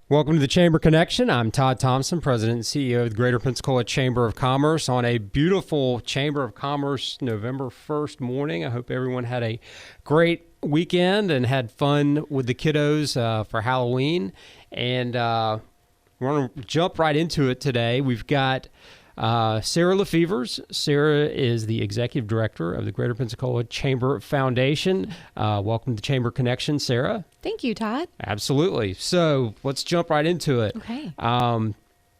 Welcome to the Chamber Connection. I'm Todd Thomson, President and CEO of the Greater Pensacola Chamber of Commerce on a beautiful Chamber of Commerce November 1st morning. I hope everyone had a great weekend and had fun with the kiddos for Halloween. And we're going to jump right into it today. We've got Sara Lefevers. Sara is the Executive Director of the Greater Pensacola Chamber Foundation. Welcome to Chamber Connection, Sara. Thank you, Todd. Absolutely. So let's jump right into it. Okay.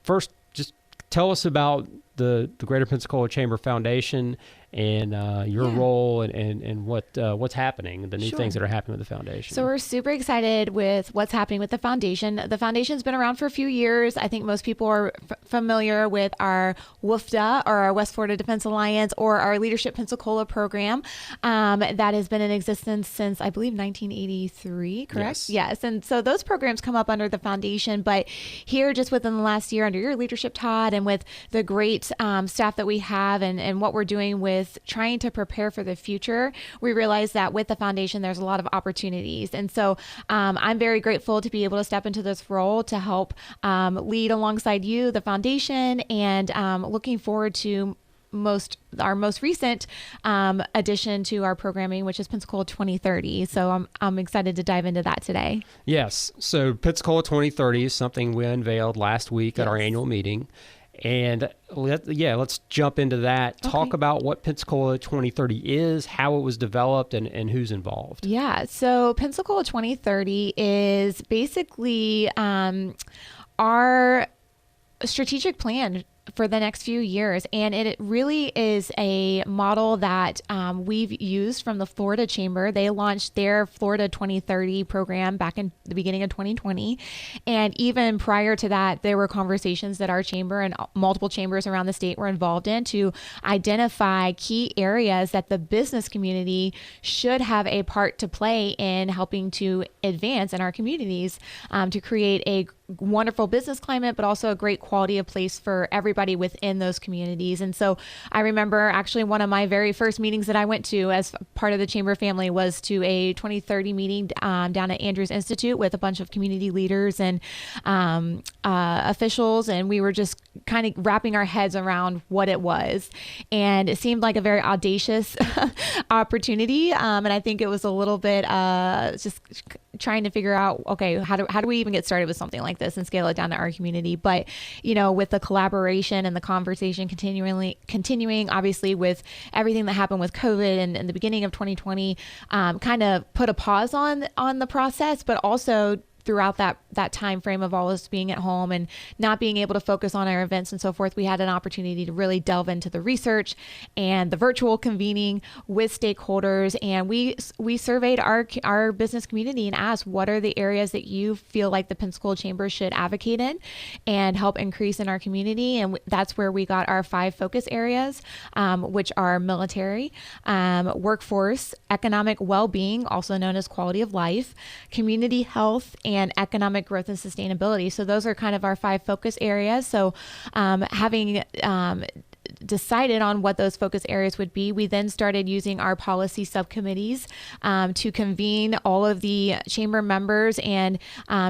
First, just tell us about the Greater Pensacola Chamber Foundation and your role and what's happening, the new things that are happening with the foundation. So we're super excited with what's happening with the foundation. The foundation's been around for a few years. I think most people are familiar with our WFDA, or our West Florida Defense Alliance, or our Leadership Pensacola program that has been in existence since, I believe, 1983, correct? Yes. And so those programs come up under the foundation, but here just within the last year under your leadership, Todd, and with the great staff that we have and what we're doing with trying to prepare for the future, we realize that with the foundation, there's a lot of opportunities. And so I'm very grateful to be able to step into this role to help lead alongside you, the foundation, and looking forward to our most recent addition to our programming, which is Pensacola 2030. So I'm excited to dive into that today. Yes. So Pensacola 2030 is something we unveiled last week at our annual meeting. And let's jump into that. Okay. Talk about what Pensacola 2030 is, how it was developed, and who's involved. Yeah, so Pensacola 2030 is basically our strategic plan for the next few years. And it really is a model that we've used from the Florida Chamber. They launched their Florida 2030 program back in the beginning of 2020. And even prior to that, there were conversations that our chamber and multiple chambers around the state were involved in to identify key areas that the business community should have a part to play in helping to advance in our communities, to create a wonderful business climate, but also a great quality of place for everybody within those communities. And so I remember actually one of my very first meetings that I went to as part of the Chamber family was to a 2030 meeting down at Andrews Institute with a bunch of community leaders and officials. And we were just kind of wrapping our heads around what it was. And it seemed like a very audacious opportunity. And I think it was a little bit just trying to figure out, okay, how do we even get started with something like this and scale it down to our community? But, with the collaboration and the conversation continuing, obviously with everything that happened with COVID and the beginning of 2020, kind of put a pause on the process, but also throughout that time frame of all us being at home and not being able to focus on our events and so forth, we had an opportunity to really delve into the research and the virtual convening with stakeholders. And we surveyed our business community and asked, what are the areas that you feel like the Pensacola Chamber should advocate in and help increase in our community? And that's where we got our 5 focus areas, which are military, workforce, economic well-being, also known as quality of life, community health, and economic growth and sustainability. So those are kind of our 5 focus areas. So having decided on what those focus areas would be, we then started using our policy subcommittees to convene all of the chamber members and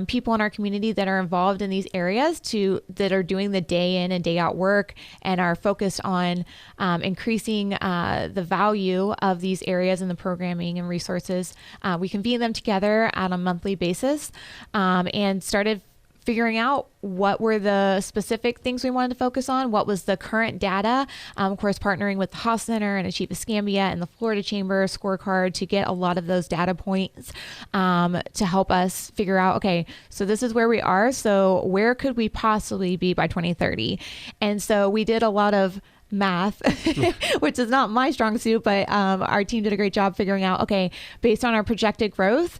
people in our community that are involved in these areas that are doing the day in and day out work and are focused on increasing the value of these areas in the programming and resources. We convened them together on a monthly basis and started figuring out what were the specific things we wanted to focus on, what was the current data, of course, partnering with the Haas Center and Chief Escambia and the Florida Chamber Scorecard to get a lot of those data points to help us figure out, okay, so this is where we are, so where could we possibly be by 2030? And so we did a lot of math, which is not my strong suit, but our team did a great job figuring out, okay, based on our projected growth,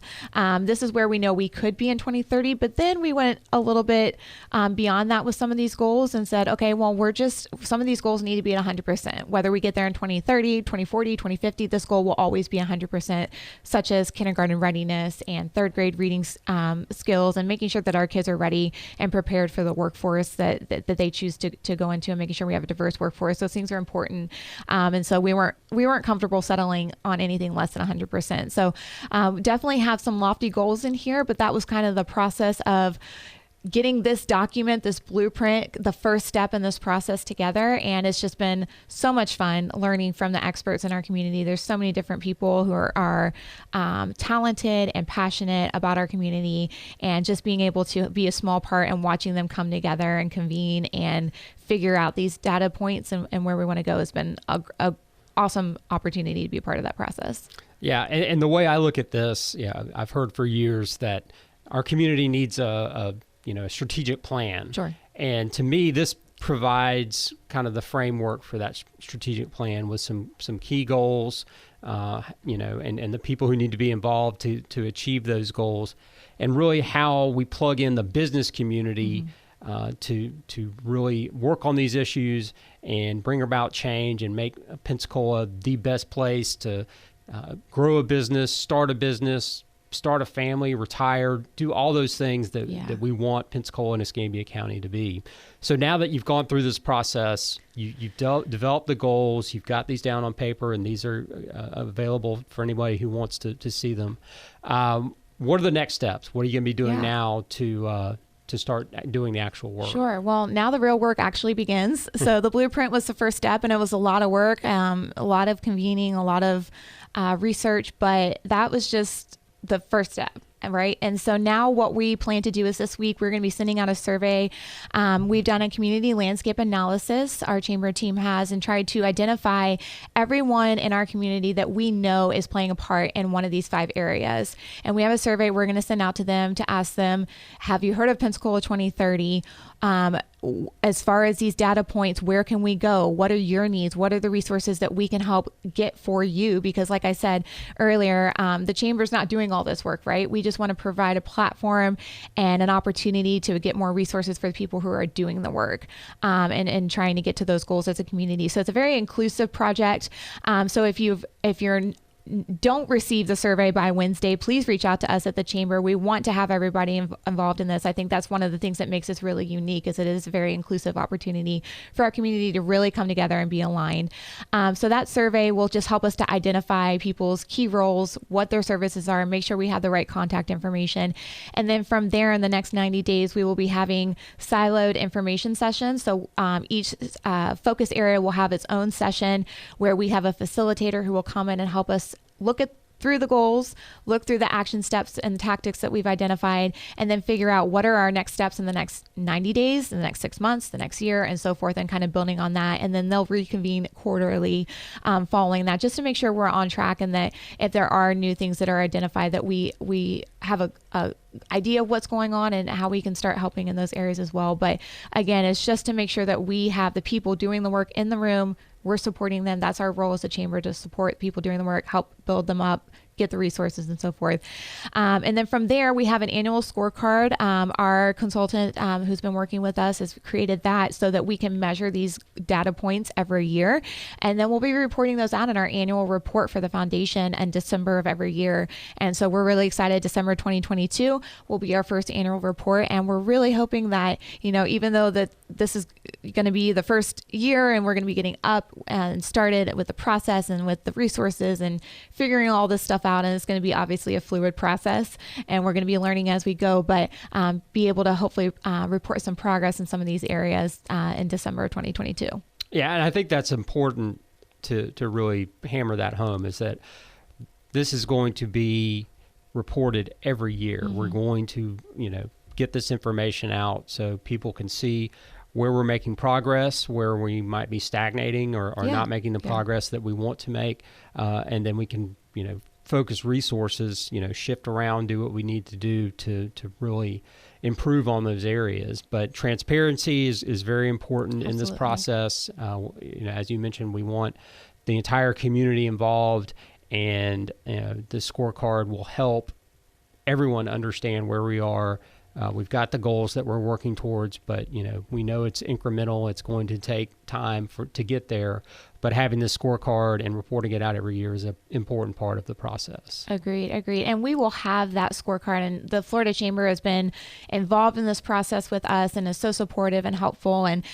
this is where we know we could be in 2030. But then we went a little bit beyond that with some of these goals and said, okay, well, some of these goals need to be at 100%. Whether we get there in 2030, 2040, 2050, this goal will always be 100%, such as kindergarten readiness and third grade reading skills, and making sure that our kids are ready and prepared for the workforce that they choose to go into, and making sure we have a diverse workforce. Those things are important. And so we weren't comfortable settling on anything less than 100%. So definitely have some lofty goals in here, but that was kind of the process of getting this document, this blueprint, the first step in this process together. And it's just been so much fun learning from the experts in our community. There's so many different people who are talented and passionate about our community, and just being able to be a small part and watching them come together and convene and figure out these data points and where we want to go has been a awesome opportunity to be a part of that process. Yeah. And the way I look at this, I've heard for years that our community needs a strategic plan. Sure. And to me, this provides kind of the framework for that strategic plan with some key goals, and the people who need to be involved to achieve those goals, and really how we plug in the business community to really work on these issues and bring about change and make Pensacola the best place to grow a business, start a family, retire, do all those things that we want Pensacola and Escambia County to be. So now that you've gone through this process, you've developed the goals, you've got these down on paper, and these are available for anybody who wants to see them. What are the next steps? What are you going to be doing now to start doing the actual work? Sure. Well, now the real work actually begins. So the blueprint was the first step, and it was a lot of work, a lot of convening, a lot of research, but that was just the first step. Right. And so now what we plan to do is this week, we're going to be sending out a survey. We've done a community landscape analysis, our chamber team has, and tried to identify everyone in our community that we know is playing a part in one of these 5 areas. And we have a survey we're going to send out to them to ask them, have you heard of Pensacola 2030? As far as these data points, where can we go? What are your needs? What are the resources that we can help get for you? Because like I said earlier, the chamber's not doing all this work, right? We just want to provide a platform and an opportunity to get more resources for the people who are doing the work, and trying to get to those goals as a community. So it's a very inclusive project. So if you're don't receive the survey by Wednesday, please reach out to us at the chamber. We want to have everybody involved in this. I think that's one of the things that makes this really unique, is it is a very inclusive opportunity for our community to really come together and be aligned. So that survey will just help us to identify people's key roles, what their services are, and make sure we have the right contact information. And then from there, in the next 90 days, we will be having siloed information sessions. So each focus area will have its own session where we have a facilitator who will come in and help us look through the goals, look through the action steps and tactics that we've identified, and then figure out what are our next steps in the next 90 days, in the next 6 months, the next year, and so forth, and kind of building on that. And then they'll reconvene quarterly following that, just to make sure we're on track, and that if there are new things that are identified, that we have a idea of what's going on and how we can start helping in those areas as well. But again, it's just to make sure that we have the people doing the work in the room. We're supporting them. That's our role as a chamber, to support people doing the work, help build them up, get the resources and so forth. And then from there, we have an annual scorecard. Our consultant who's been working with us has created that so that we can measure these data points every year. And then we'll be reporting those out in our annual report for the foundation in December of every year. And so we're really excited. December 2022 will be our first annual report. And we're really hoping that, even though that this is going to be the first year and we're going to be getting up and started with the process and with the resources and figuring all this stuff out, and it's going to be obviously a fluid process, and we're going to be learning as we go, but be able to hopefully report some progress in some of these areas in December of 2022. Yeah, and I think that's important to really hammer that home, is that this is going to be reported every year. Mm-hmm. We're going to, get this information out so people can see where we're making progress, where we might be stagnating or not making the progress that we want to make, and then we can, focus resources, shift around, do what we need to do to really improve on those areas. But transparency is very important in this process. As you mentioned, we want the entire community involved, and the scorecard will help everyone understand where we are. We've got the goals that we're working towards, but we know it's incremental. It's going to take time to get there, but having this scorecard and reporting it out every year is an important part of the process. Agreed. And we will have that scorecard, and the Florida Chamber has been involved in this process with us and is so supportive and helpful. And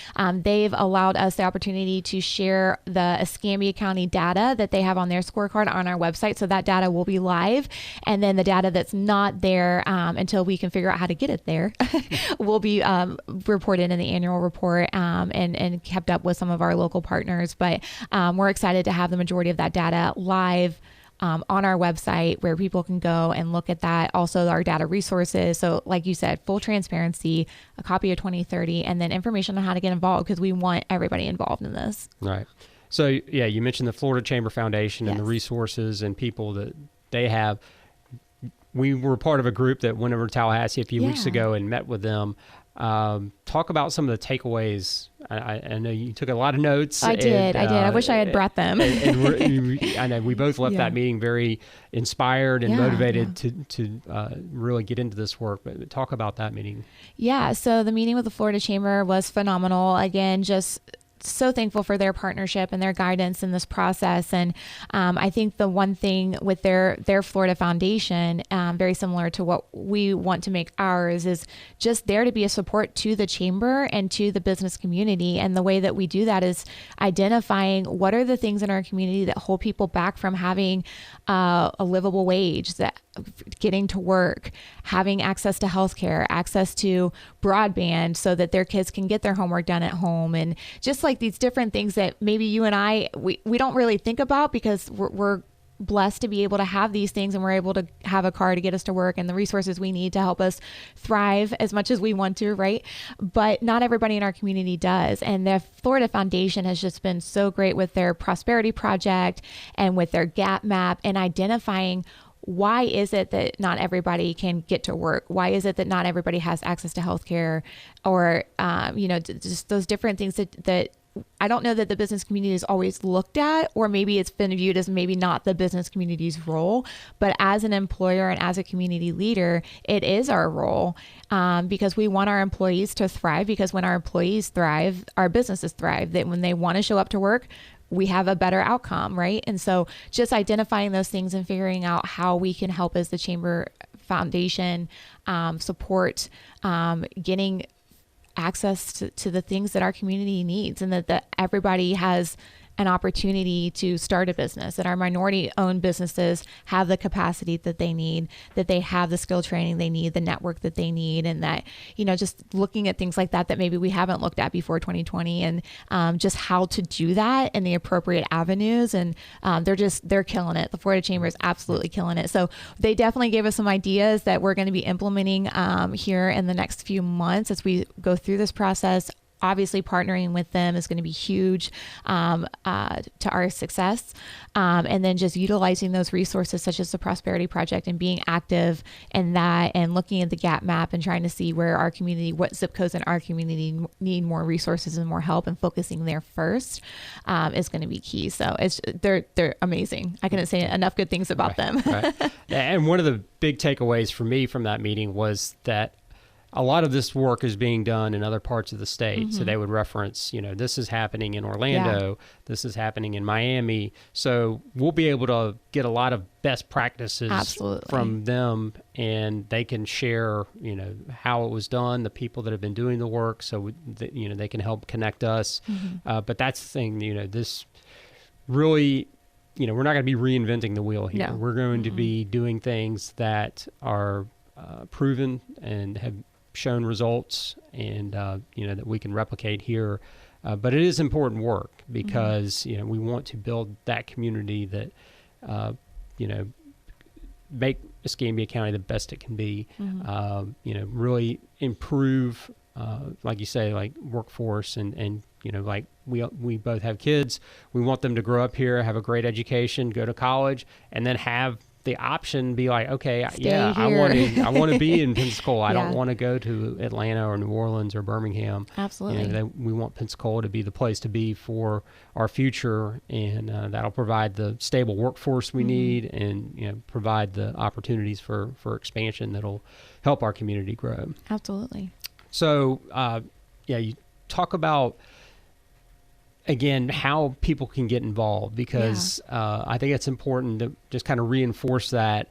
they've allowed us the opportunity to share the Escambia County data that they have on their scorecard on our website. So that data will be live. And then the data that's not there until we can figure out how to get it there will be reported in the annual report and kept up with some of our local partners. But we're excited to have the majority of that data live on our website where people can go and look at that. Also, our data resources. So like you said, full transparency, a copy of 2030, and then information on how to get involved, because we want everybody involved in this. Right. So, yeah, you mentioned the Florida Chamber Foundation and the resources and people that they have. We were part of a group that went over to Tallahassee a few weeks ago and met with them. Talk about some of the takeaways. I know you took a lot of notes. I did. I wish I had brought them. I know we both left that meeting very inspired and motivated to really get into this work. But talk about that meeting. Yeah. So the meeting with the Florida Chamber was phenomenal. Again, just so thankful for their partnership and their guidance in this process. And I think the one thing with their Florida Foundation, very similar to what we want to make ours, is just there to be a support to the chamber and to the business community. And the way that we do that is identifying what are the things in our community that hold people back from having a livable wage, that getting to work, having access to healthcare, access to broadband so that their kids can get their homework done at home. And just like these different things that maybe you and I, we don't really think about because we're blessed to be able to have these things, and we're able to have a car to get us to work and the resources we need to help us thrive as much as we want to, right? But not everybody in our community does. And the Florida Foundation has just been so great with their Prosperity Project and with their gap map and identifying why is it that not everybody can get to work? Why is it that not everybody has access to healthcare, or, just those different things that I don't know that the business community is always looked at, or maybe it's been viewed as maybe not the business community's role, but as an employer and as a community leader, it is our role, because we want our employees to thrive, because when our employees thrive, our businesses thrive. That when they want to show up to work, we have a better outcome, right? And so just identifying those things and figuring out how we can help as the Chamber Foundation support getting access to the things that our community needs, and that everybody has an opportunity to start a business, that our minority-owned businesses have the capacity that they need, that they have the skill training they need, the network that they need, and that, just looking at things like that maybe we haven't looked at before 2020, and just how to do that and the appropriate avenues. And they're killing it. The Florida Chamber is absolutely killing it. So they definitely gave us some ideas that we're going to be implementing here in the next few months as we go through this process. Obviously, partnering with them is going to be huge to our success. And then just utilizing those resources such as the Prosperity Project and being active in that, and looking at the gap map and trying to see where our community, what zip codes in our community need more resources and more help, and focusing there first is going to be key. So they're amazing. I couldn't say enough good things about them. Right. And one of the big takeaways for me from that meeting was that a lot of this work is being done in other parts of the state. Mm-hmm. So they would reference, this is happening in Orlando, this is happening in Miami. So we'll be able to get a lot of best practices from them, and they can share, how it was done, the people that have been doing the work, so they can help connect us. Mm-hmm. But that's the thing, this really, we're not going to be reinventing the wheel here. No. We're going to be doing things that are proven and have shown results, and that we can replicate here, but it is important work, because we want to build that community that make Escambia County the best it can be. Mm-hmm. Really improve, like you say, like workforce, and like we both have kids. We want them to grow up here, have a great education, go to college, and then have the option be like, okay, I want to be in Pensacola. I don't want to go to Atlanta or New Orleans or Birmingham. Absolutely. We want Pensacola to be the place to be for our future, and that'll provide the stable workforce we need, and provide the opportunities for expansion that'll help our community grow. Absolutely. So, you talk about again, how people can get involved, because I think it's important to just kind of reinforce that,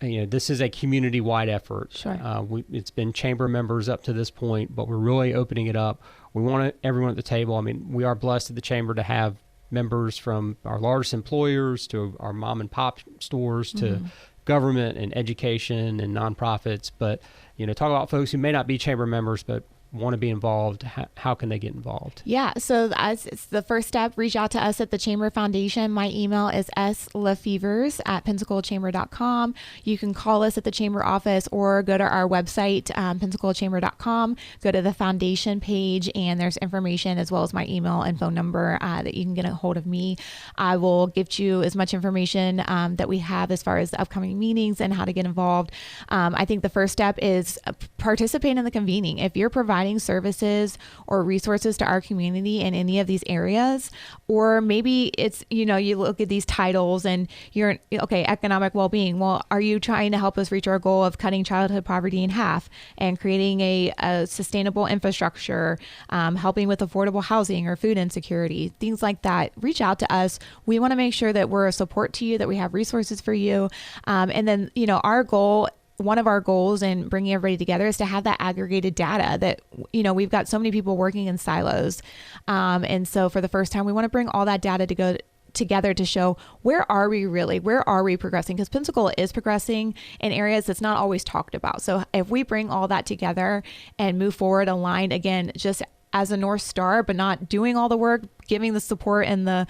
this is a community-wide effort. Sure. It's been chamber members up to this point, but we're really opening it up. We want everyone at the table. I mean, we are blessed at the chamber to have members from our largest employers to our mom and pop stores to government and education and nonprofits. But, talk about folks who may not be chamber members, but want to be involved. How can they get involved? Yeah. So it's the first step. Reach out to us at the Chamber Foundation. My email is slefevers@pensacolachamber.com. You can call us at the chamber office or go to our website, pensacolachamber.com. Go to the foundation page, and there's information as well as my email and phone number that you can get a hold of me. I will give you as much information that we have as far as the upcoming meetings and how to get involved. I think the first step is participate in the convening. If you're providing services or resources to our community in any of these areas, or maybe it's, you look at these titles and you're, okay, economic well-being. Well, are you trying to help us reach our goal of cutting childhood poverty in half and creating a sustainable infrastructure, helping with affordable housing or food insecurity, things like that? Reach out to us. We want to make sure that we're a support to you, that we have resources for you. And then, one of our goals in bringing everybody together is to have that aggregated data that, we've got so many people working in silos. And so for the first time, we want to bring all that data to go together to show where are we really, where are we progressing? Because Pensacola is progressing in areas that's not always talked about. So if we bring all that together and move forward aligned, again, just as a North Star, but not doing all the work, giving the support and the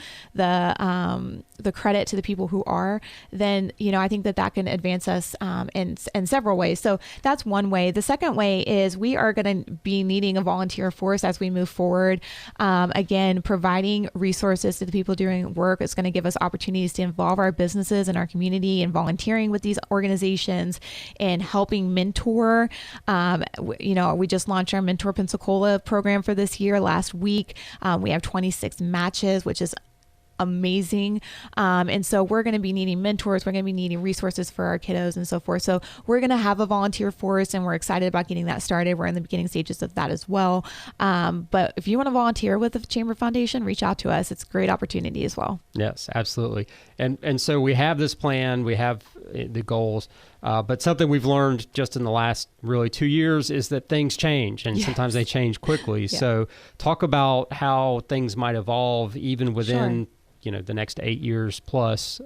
credit to the people who are, then, I think that can advance us in several ways. So that's one way. The second way is we are going to be needing a volunteer force as we move forward. Again, providing resources to the people doing work is going to give us opportunities to involve our businesses and our community and volunteering with these organizations and helping mentor. We just launched our Mentor Pensacola program for this year last week. We have 26 matches, which is amazing. And so we're going to be needing mentors. We're going to be needing resources for our kiddos and so forth. So we're going to have a volunteer force, and we're excited about getting that started. We're in the beginning stages of that as well. But if you want to volunteer with the Chamber Foundation, reach out to us. It's a great opportunity as well. Yes, absolutely. And so we have this plan, we have the goals, but something we've learned just in the last really 2 years is that things change, and sometimes they change quickly. Yeah. So talk about how things might evolve even within the next 8 years plus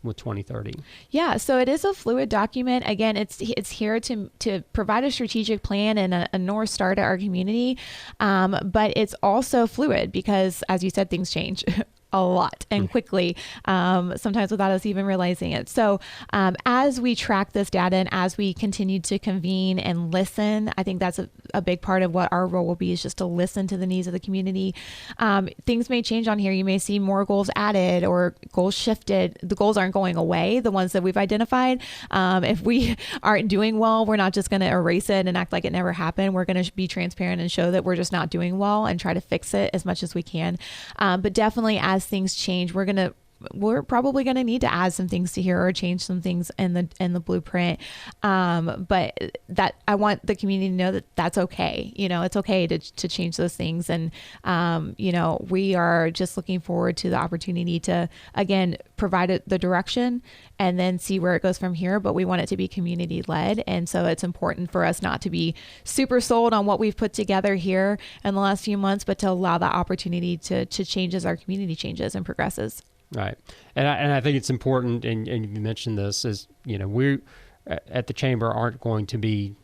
with 2030. Yeah, so it is a fluid document. Again, it's here to provide a strategic plan and a North Star to our community, but it's also fluid because, as you said, things change a lot and quickly, sometimes without us even realizing it. So as we track this data and as we continue to convene and listen, I think that's a big part of what our role will be, is just to listen to the needs of the community. Things may change on here. You may see more goals added or goals shifted. The goals aren't going away, the ones that we've identified. If we aren't doing well, we're not just going to erase it and act like it never happened. We're going to be transparent and show that we're just not doing well and try to fix it as much as we can. But definitely as things change, we're probably going to need to add some things to here or change some things in the blueprint. But that I want the community to know that that's okay. It's okay to change those things. And, we are just looking forward to the opportunity to, again, provide the direction and then see where it goes from here. But we want it to be community led. And so it's important for us not to be super sold on what we've put together here in the last few months, but to allow that opportunity to change as our community changes and progresses. Right. And I think it's important, and you mentioned this, is, we at the Chamber aren't going to be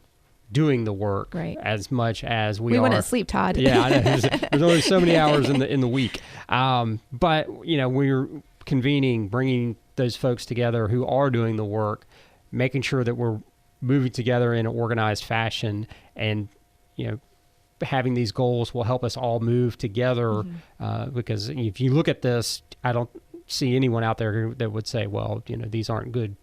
doing the work as much as we are. We wouldn't sleep, Todd. Yeah, I know. There's only so many hours in the week. But, we're convening, bringing those folks together who are doing the work, making sure that we're moving together in an organized fashion, and, having these goals will help us all move together. Because if you look at this, I don't see anyone out there that would say, well, these aren't good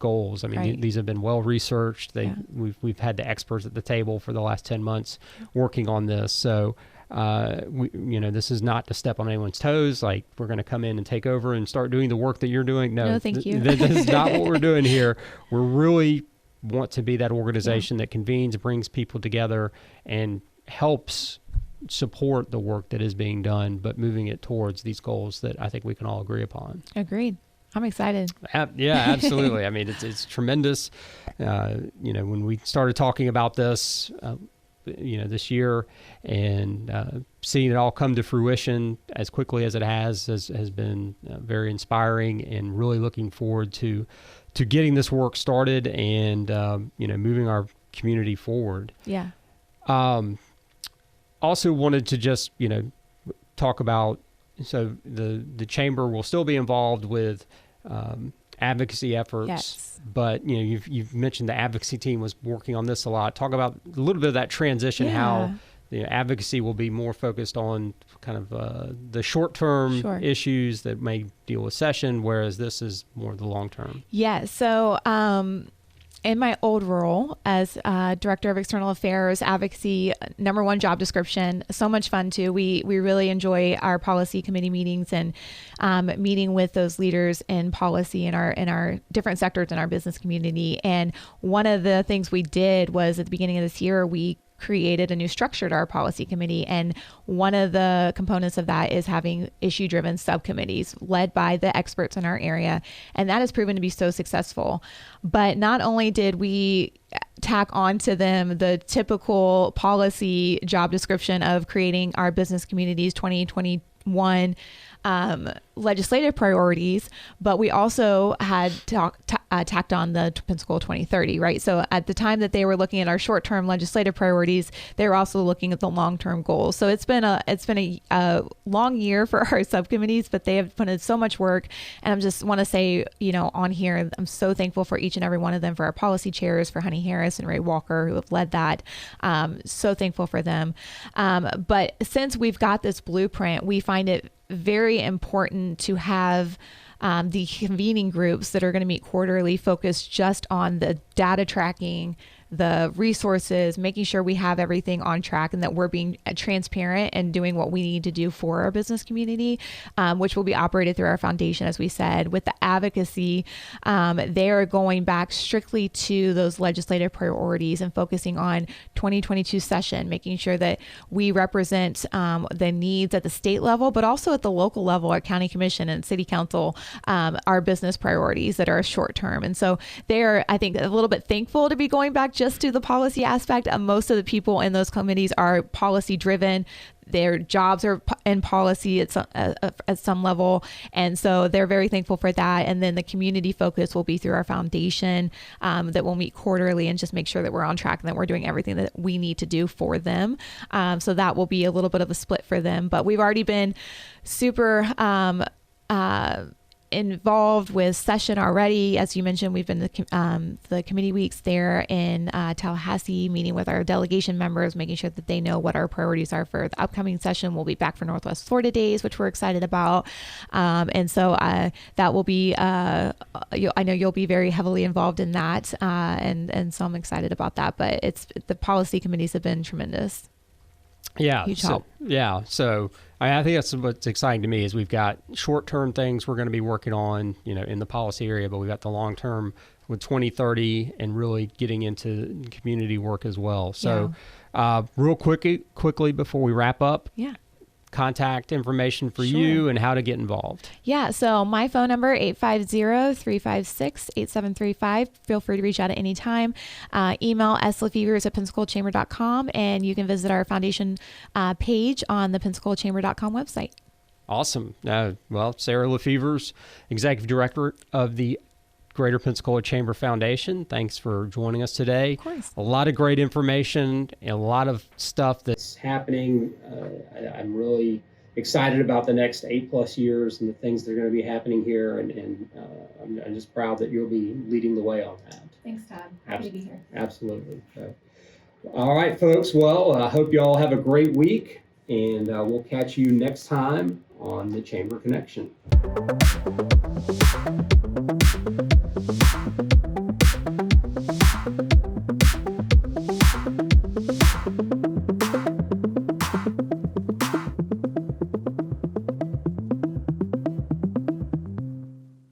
goals. I mean, these have been well researched. We've had the experts at the table for the last 10 months working on this. So, this is not to step on anyone's toes. Like, we're going to come in and take over and start doing the work that you're doing. No, thank you. This is not what we're doing here. We're really want to be that organization that convenes, brings people together, and helps support the work that is being done, but moving it towards these goals that I think we can all agree upon. Agreed. I'm excited. Yeah, absolutely. I mean, it's tremendous. When we started talking about this, this year, and seeing it all come to fruition as quickly as it has been very inspiring, and really looking forward to getting this work started and moving our community forward. Yeah. Also wanted to just talk about, so the chamber will still be involved with advocacy efforts. Yes. But you've mentioned the advocacy team was working on this a lot. Talk about a little bit of that transition, how the advocacy will be more focused on kind of the short-term issues that may deal with session, whereas this is more the long-term. Yeah. So in my old role as Director of External Affairs, advocacy, number one job description, so much fun too. We really enjoy our policy committee meetings and meeting with those leaders in policy in our different sectors in our business community. And one of the things we did was at the beginning of this year, we created a new structure to our policy committee. And one of the components of that is having issue-driven subcommittees led by the experts in our area. And that has proven to be so successful. But not only did we tack on to them the typical policy job description of creating our business communities 2021 legislative priorities, but we also had tacked on the Pensacola 2030, right? So at the time that they were looking at our short-term legislative priorities, they were also looking at the long-term goals. So it's been a long year for our subcommittees, but they have put in so much work. And I just want to say, on here, I'm so thankful for each and every one of them, for our policy chairs, for Honey Harris and Ray Walker, who have led that. So thankful for them. But since we've got this blueprint, we find it very important to have the convening groups that are going to meet quarterly focused just on the data tracking, the resources, making sure we have everything on track and that we're being transparent and doing what we need to do for our business community, which will be operated through our foundation, as we said. With the advocacy, they are going back strictly to those legislative priorities and focusing on 2022 session, making sure that we represent the needs at the state level, but also at the local level, our county commission and city council, our business priorities that are short term. And so they're, I think, a little bit thankful to be going back just to the policy aspect. Most of the people in those committees are policy driven. Their jobs are in policy at some level. And so they're very thankful for that. And then the community focus will be through our foundation that will meet quarterly and just make sure that we're on track and that we're doing everything that we need to do for them. So that will be a little bit of a split for them. But we've already been super involved with session already. As you mentioned, we've been the committee weeks there in Tallahassee, meeting with our delegation members, making sure that they know what our priorities are for the upcoming session. We'll be back for Northwest Florida Days, which we're excited about. And so that will be, I know you'll be very heavily involved in that. And so I'm excited about that, but the policy committees have been tremendous. Yeah. Huge help. Yeah. So I think that's what's exciting to me is we've got short-term things we're going to be working on, in the policy area, but we've got the long-term with 2030 and really getting into community work as well. So real quickly before we wrap up. Yeah. Contact information for you and how to get involved. Yeah. So my phone number, 850-356-8735. Feel free to reach out at any time. Email slefevers@pensacolachamber.com, and you can visit our foundation page on the pensacolachamber.com website. Awesome. Sara Lefevers, Executive Director of the Greater Pensacola Chamber Foundation. Thanks for joining us today. Of course. A lot of great information and a lot of stuff that's happening. I'm really excited about the next 8+ years and the things that are going to be happening here. And I'm just proud that you'll be leading the way on that. Thanks, Todd. Happy to be here. Absolutely. All right, folks. Well, I hope you all have a great week, and we'll catch you next time on the Chamber Connection.